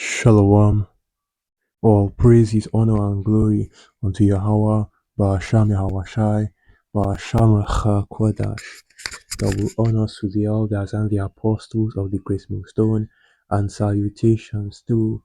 Shalom. All praise, honor, and glory unto Yahweh, Ba'asham Yahweh Ba'asham Recha Kodash. Double honors to the elders and the apostles of the Great Millstone, and salutations to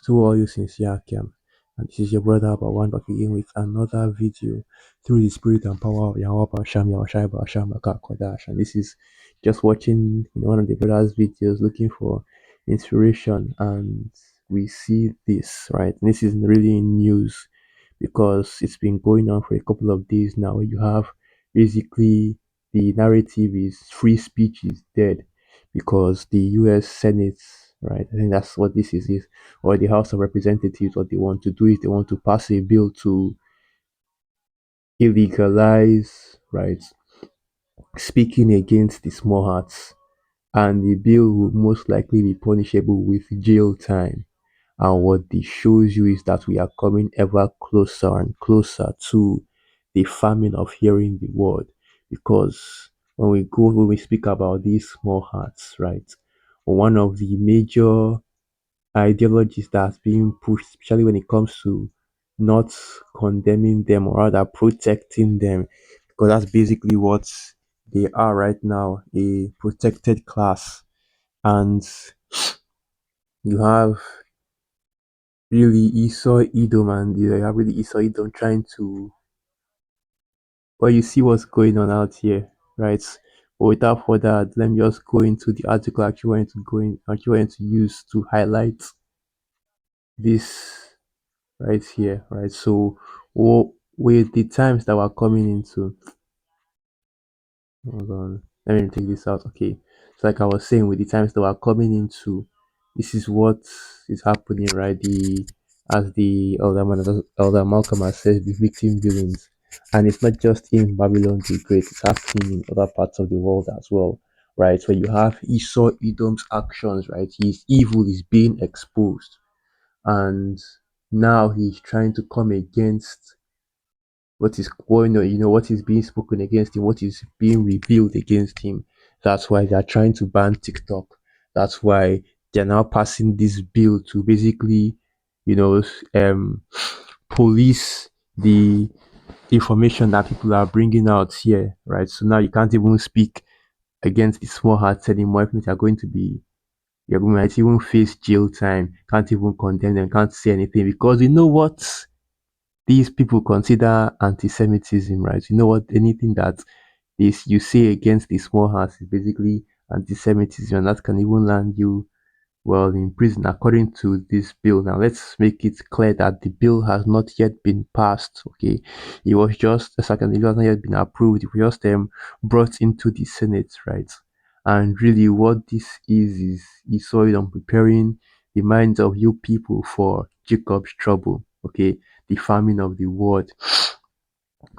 all you sincere Yakim. And this is your brother Abawan back again with another video through the spirit and power of Yahweh Ba'asham Yahweh Ba'asham Recha Kodash. And this is just watching one of the brothers' videos looking for inspiration, and we see this, right? This is really news because it's been going on for a couple of days now. You have basically the narrative is free speech is dead because the US Senate, right? I think that's what this is, or the House of Representatives, what they want to do is they want to pass a bill to illegalize, right, speaking against the small hearts, and the bill will most likely be punishable with jail time. And what this shows you is that we are coming ever closer and closer to the famine of hearing the word. Because when we speak about these small hearts, right? One of the major ideologies that's being pushed, especially when it comes to not condemning them or rather protecting them, because that's basically what they are right now, a protected class. And you have really Esau Edom, and you have really Esau Edom trying to, well, you see what's going on out here, right? But without further ado, let me just go into the article I actually wanted to use to highlight this right here, right? So, with the times that we're coming into, hold on, let me take this out. Okay, so like I was saying, with the times that we're coming into, this is what is happening, right? As the Elder Malcolm has said, the victim billings, and it's not just in Babylon the Great; it's happening in other parts of the world as well, right? So you have Esau Edom's actions, right? His evil is being exposed, and now he's trying to come against what is going on, what is being spoken against him, what is being revealed against him. That's why they are trying to ban TikTok. That's why they're now passing this bill to basically, you know, police the information that people are bringing out here, right? So now you can't even speak against the small hearts anymore. If not, you're going to be, you might even face jail time. Can't even condemn them, can't say anything because you know what these people consider anti-Semitism, right? You know what? Anything that is you say against the small hearts is basically anti-Semitism, and that can even land you well in prison, according to this bill. Now, let's make it clear that the bill has not yet been passed. Okay, it was just a second. It has not yet been approved. It was just brought into the Senate, right? And really, what this is sort of preparing the minds of you people for Jacob's trouble. Okay, the famine of the world,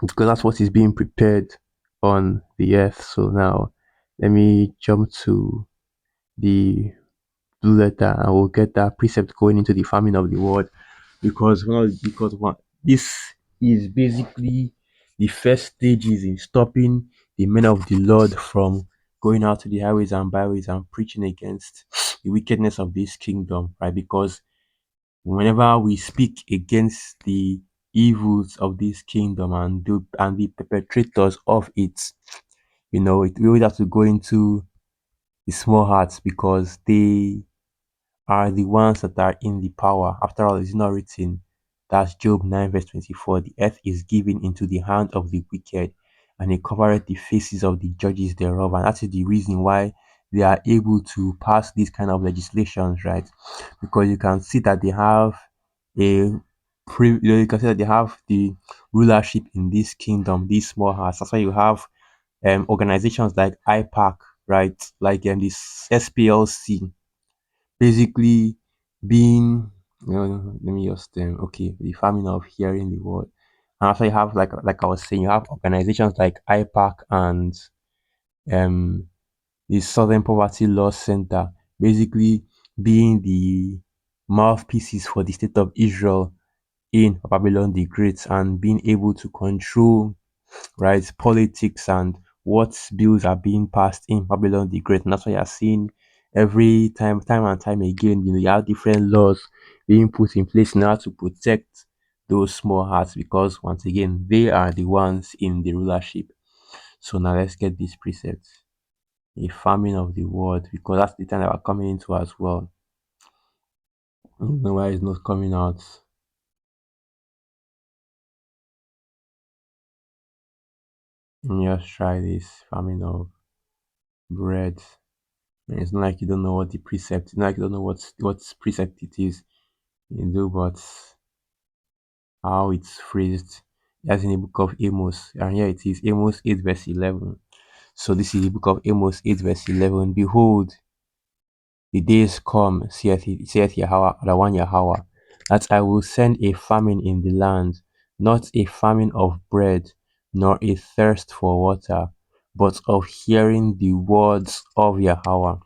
because that's what is being prepared on the earth. So now, let me jump to the blue letter, and we'll get that precept going into the famine of the world, because one, this is basically the first stages in stopping the men of the Lord from going out to the highways and byways and preaching against the wickedness of this kingdom, right? Because whenever we speak against the evils of this kingdom and the perpetrators of it, we always have to go into the small hearts because they are the ones that are in the power. After all, it's not written. That's Job 9, verse 24. The earth is given into the hand of the wicked, and he covereth the faces of the judges thereof. And that is the reason why they are able to pass these kind of legislations, right? Because you can see that they have a you can see that they have the rulership in this kingdom, these small hearts. That's why you have organizations like IPAC, right? Like this SPLC, basically being, let me just okay, the famine of hearing the word. And after you have, like I was saying, you have organizations like IPAC and um the Southern Poverty Law Center, basically being the mouthpieces for the state of Israel in Babylon the Great, and being able to control, right, politics and what bills are being passed in Babylon the Great. And that's why you're seeing every time and time again, you have different laws being put in place in order to protect those small hearts because once again they are the ones in the rulership. So now let's get this precept. A famine of the world because that's the time that we're coming into as well. I don't know why it's not coming out. Let me just try this famine of bread. And it's not like you don't know what the precept. It's not like you don't know what precept it is. You do, but how it's phrased. That's in the book of Amos, and here it is Amos 8 verse 11. So this is the book of Amos 8 verse 11. Behold, the days come, saith Yahweh, the one Yahweh, that I will send a famine in the land, not a famine of bread, nor a thirst for water, but of hearing the words of Yahweh.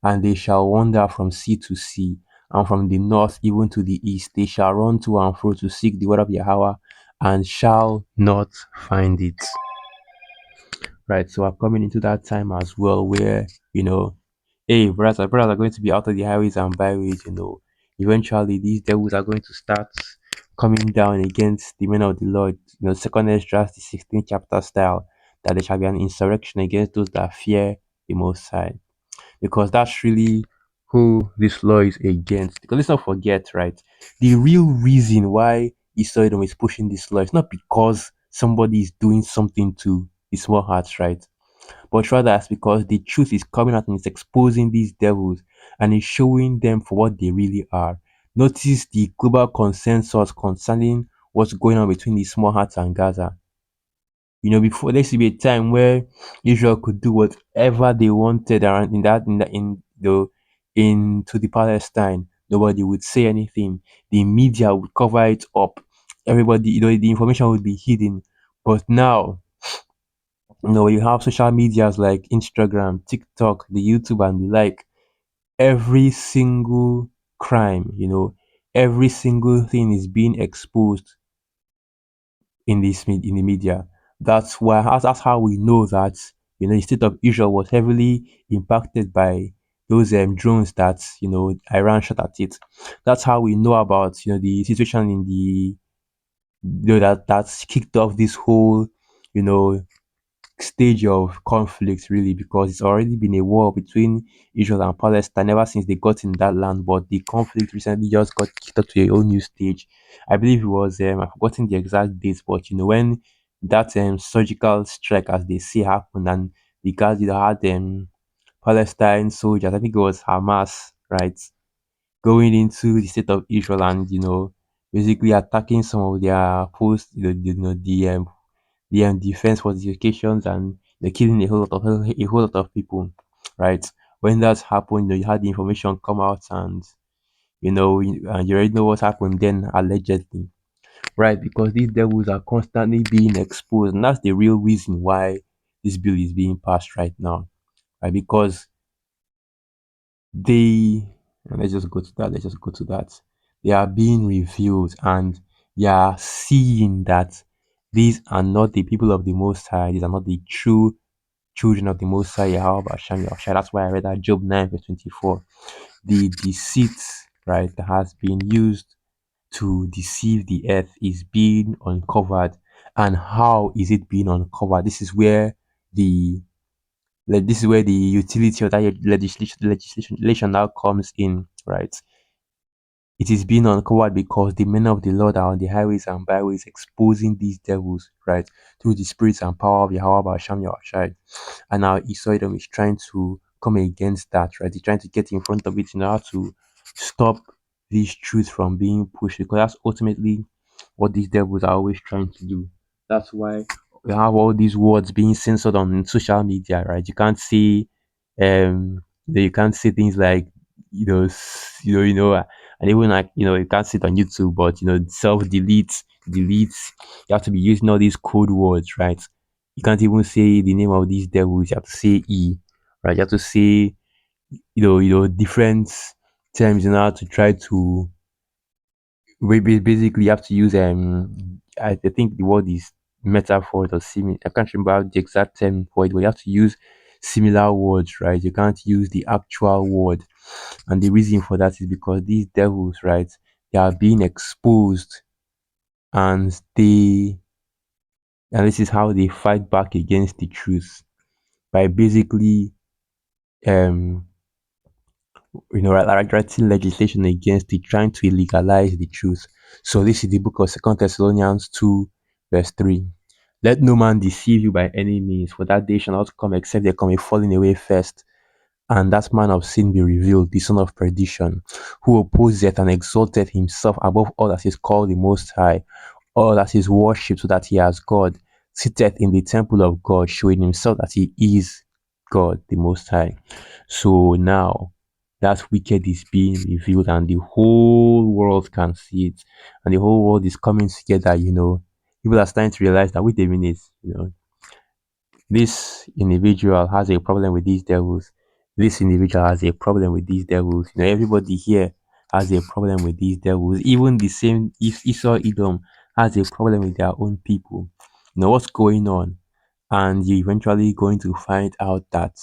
And they shall wander from sea to sea, and from the north even to the east. They shall run to and fro to seek the word of Yahweh, and shall not find it. Right, so I'm coming into that time as well where, hey, brothers are going to be out of the highways and byways, eventually these devils are going to start coming down against the men of the Lord, second Ezra, the 16th chapter style, that there shall be an insurrection against those that fear the Most High, because that's really who this law is against. Because let's not forget, right, the real reason why Esau is pushing this law is not because somebody is doing something to the small hearts, right? But rather it's because the truth is coming out and it's exposing these devils and it's showing them for what they really are. Notice the global consensus concerning what's going on between the small hearts and Gaza. Before there used to be a time where Israel could do whatever they wanted around into the Palestine. Nobody would say anything. The media would cover it up. Everybody, the information would be hidden. But now, you have social medias like Instagram, TikTok, the YouTube, and the like. Every single crime, every single thing is being exposed in the media. That's how we know that the state of Israel was heavily impacted by those drones that Iran shot at it. That's how we know about the situation in the that's kicked off this whole you know stage of conflict really, because it's already been a war between Israel and Palestine ever since they got in that land, but the conflict recently just got kicked up to a whole new stage. I believe it was I've forgotten the exact dates, but when that surgical strike, as they say, happened, and the guys had Palestine soldiers, I think it was Hamas, right, going into the state of Israel and basically attacking some of their posts, the defense fortifications, and they're killing a whole lot of people, right? When that's happened, you had the information come out, and you already know what happened then, allegedly, right? Because these devils are constantly being exposed, and that's the real reason why this bill is being passed right now, right? Because they, and let's just go to that. They are being revealed, and you are seeing that these are not the people of the Most High. These are not the true children of the Most High Yahweh Hashem Yahushua. That's why I read that Job 9 verse 24. The deceit, right, that has been used to deceive the earth is being uncovered. And how is it being uncovered? This is where the utility of that legislation now comes in, right? It is being uncovered because the men of the Lord are on the highways and byways exposing these devils, right, through the spirits and power of Yahweh Hashem Yahushua. And now Esau is trying to come against that, right? He's trying to get in front of it in order to stop these truths from being pushed, because that's ultimately what these devils are always trying to do. That's why we have all these words being censored on social media, right? You can't say things like and even like you can't sit on YouTube, but self delete. You have to be using all these code words, right? You can't even say the name of these devils. You have to say E, right? You have to say different terms in order to try to basically you have to use I think the word is metaphor or simi. I can't remember the exact term for it, but you have to use similar words, right? You can't use the actual word. And the reason for that is because these devils, right, they are being exposed, and this is how they fight back against the truth by basically um writing legislation against it, trying to illegalize the truth. So this is the book of Second Thessalonians 2, verse 3. Let no man deceive you by any means, for that day shall not come except there come a falling away first, and that man of sin be revealed, the son of perdition, who opposeth and exalteth himself above all that is called the Most High, all that is worshipped, so that he has God, sitteth in the temple of God, showing himself that he is God, the Most High. So now that wicked is being revealed, and the whole world can see it, and the whole world is coming together. People are starting to realize that, wait a minute, this individual has a problem with these devils. This individual has a problem with these devils. Everybody here has a problem with these devils. Even the same, if Esau Edom has a problem with their own people. What's going on? And you're eventually going to find out that,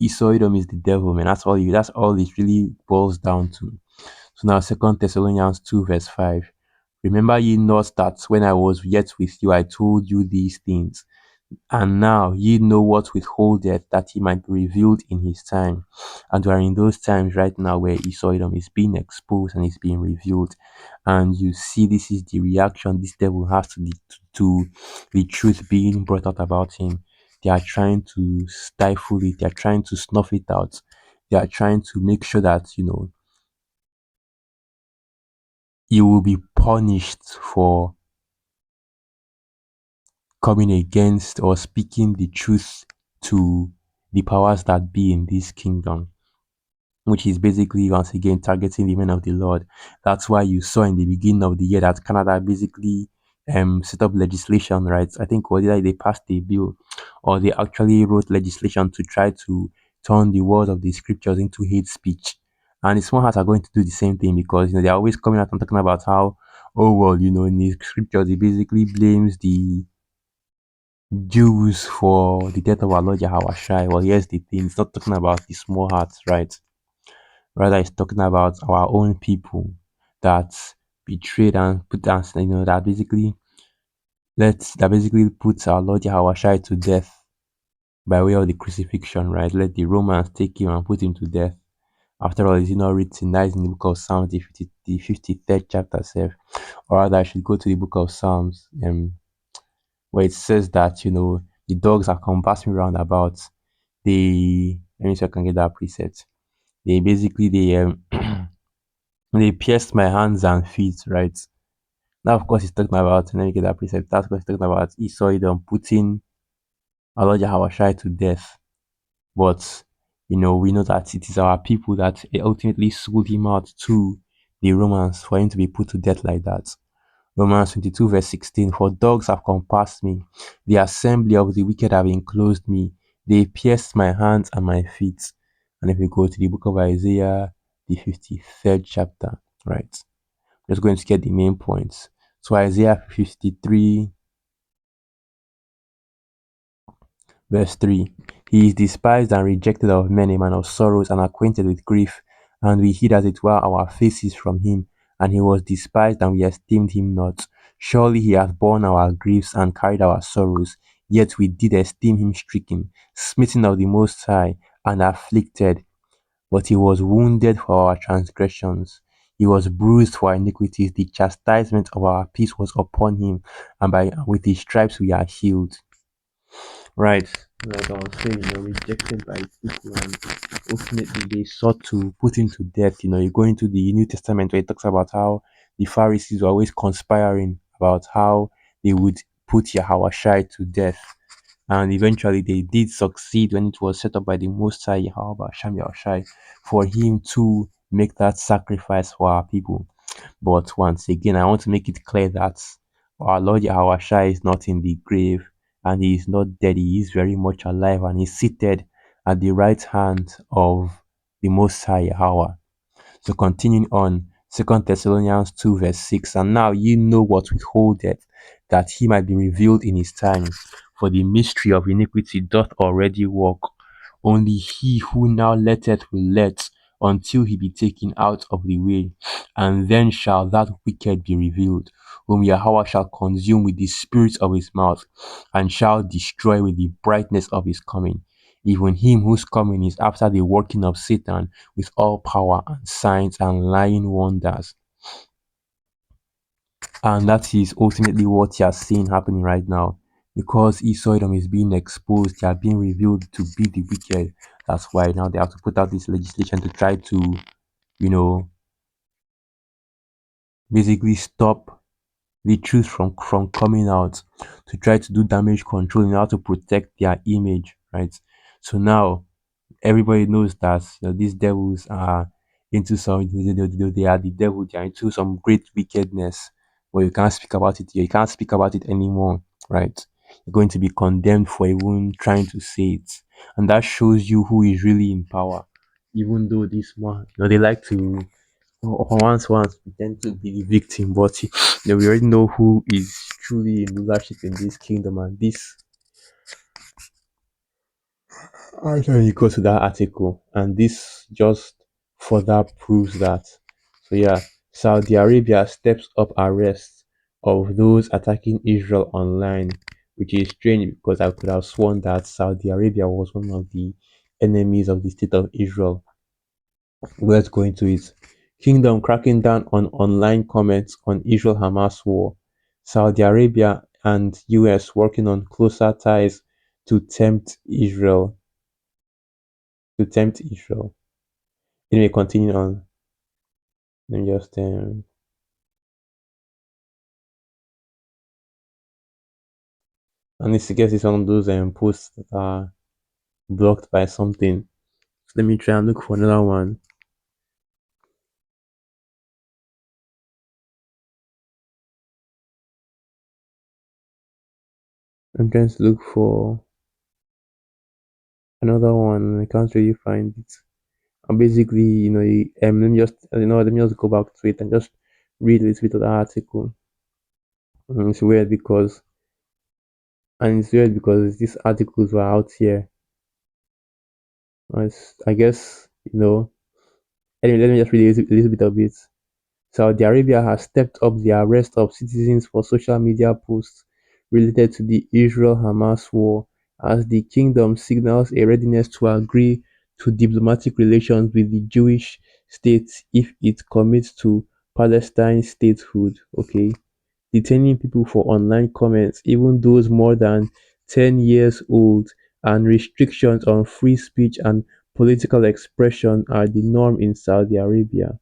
Esau Edom is the devil, man. That's all it really boils down to. So now Second Thessalonians 2, verse 5. Remember ye not that when I was yet with you, I told you these things, and now ye know what withholdeth, that he might be revealed in his time. And we are in those times right now where Esau Edom is being exposed and is being revealed. And you see, this is the reaction this devil has to the truth being brought out about him. They are trying to stifle it, they are trying to snuff it out, they are trying to make sure that, you will be punished for coming against or speaking the truth to the powers that be in this kingdom, which is basically once again targeting the men of the Lord. That's why you saw in the beginning of the year that Canada basically set up legislation, right? I think whether they passed a bill or they actually wrote legislation to try to turn the word of the scriptures into hate speech. And the small hats are going to do the same thing, because they're always coming out and talking about how, oh well, in the scriptures, he basically blames the Jews for the death of our Lord Yahushua. Well, here's the thing: it's not talking about the small hearts, right? Rather, it's talking about our own people that betrayed and put us, that basically puts our Lord Yahushua to death by way of the crucifixion, right? Let the Romans take him and put him to death. After all, is it not written that is in the book of Psalms, the 53rd chapter, self? Or rather, I should go to the book of Psalms, where it says that, the dogs are compassed me round about. Let me see if I can get that preset. They they pierced my hands and feet, right? Now, of course, he's talking about, let me get that precept. That's what he's talking about. Esau Edom putting Elijah Hawashai to death. But, we know that it is our people that ultimately sold him out to the Romans for him to be put to death like that. Romans 22, verse 16. For dogs have compassed me, the assembly of the wicked have enclosed me. They pierced my hands and my feet. And if we go to the book of Isaiah, the 53rd chapter, right? Just going to get the main points. So Isaiah 53, verse 3. He is despised and rejected of men, a man of sorrows and acquainted with grief, and we hid as it were our faces from him. And he was despised, and we esteemed him not. Surely he hath borne our griefs and carried our sorrows, yet we did esteem him stricken, smitten of the Most High, and afflicted. But he was wounded for our transgressions, he was bruised for our iniquities. The chastisement of our peace was upon him, and with his stripes we are healed. Right. Like I was saying, rejected by people, and ultimately they sought to put him to death. You go into the New Testament where it talks about how the Pharisees were always conspiring about how they would put Yahushua to death. And eventually they did succeed when it was set up by the Most High Yahweh Hashem Yahushua for him to make that sacrifice for our people. But once again, I want to make it clear that our Lord Yahushua is not in the grave, and he is not dead. He is very much alive, and he's seated at the right hand of the Most High Yahweh. So continuing on, Second Thessalonians 2, verse 6. And now ye know what withholdeth, that he might be revealed in his time. For the mystery of iniquity doth already work. Only he who now letteth will let, until he be taken out of the way. And then shall that wicked be revealed, whom Yahweh shall consume with the spirit of his mouth, and shall destroy with the brightness of his coming. Even him whose coming is after the working of Satan with all power and signs and lying wonders. And that is ultimately what you are seeing happening right now. Because Esau is being exposed, they are being revealed to be the wicked. That's why now they have to put out this legislation to try to, you know, basically stop the truth from coming out, to try to do damage control in order to protect their image, right? So now everybody knows that these devils are into some, they are the devil, they are into some great wickedness, but you can't speak about it here, you can't speak about it anymore, right? You're going to be condemned for even trying to say it. And that shows you who is really in power. Even though this one, they like to once pretend to be the victim, but we already know who is truly in rulership in this kingdom. And this actually you go to that article, and this just further proves that. So yeah, Saudi Arabia steps up arrests of those attacking Israel online, which is strange because I could have sworn that Saudi Arabia was one of the enemies of the state of Israel. Let's go into it. Kingdom cracking down on online comments on Israel-Hamas war. Saudi Arabia and US working on closer ties to tempt Israel. To tempt Israel. Anyway, continue on. Let me just and it's, I guess it's one of those posts that are blocked by something. So let me try and look for another one. I'm trying to look for another one. I can't really find it. And basically, let me just, let me just go back to it and just read a little bit of the article. It's weird because, these articles were out here. I guess, anyway, let me just read a little bit of it. Saudi Arabia has stepped up the arrest of citizens for social media posts related to the Israel-Hamas war, as the kingdom signals a readiness to agree to diplomatic relations with the Jewish state if it commits to Palestine statehood. Okay, detaining people for online comments, even those more than 10 years old, and restrictions on free speech and political expression are the norm in Saudi Arabia.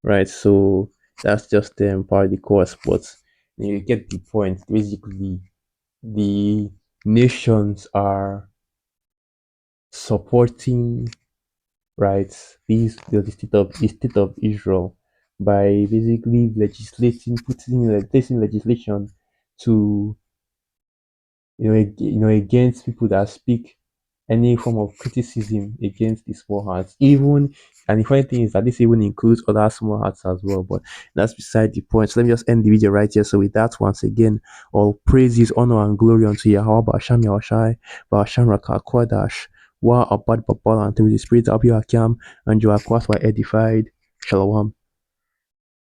Right, so that's just part of the course, but you get the point. Basically, the nations are supporting, right, the state of Israel by basically placing legislation to against people that speak any form of criticism against the small hearts. Even, and the funny thing is that this even includes other small hearts as well. But that's beside the point. So let me just end the video right here. So with that, once again, all praises, honor, and glory unto Yahweh, Basham Yahushai, Basham Rakakwadash, Wa Abad Babal, and through the Spirit of Yakim, and you are quite edified. Shalom.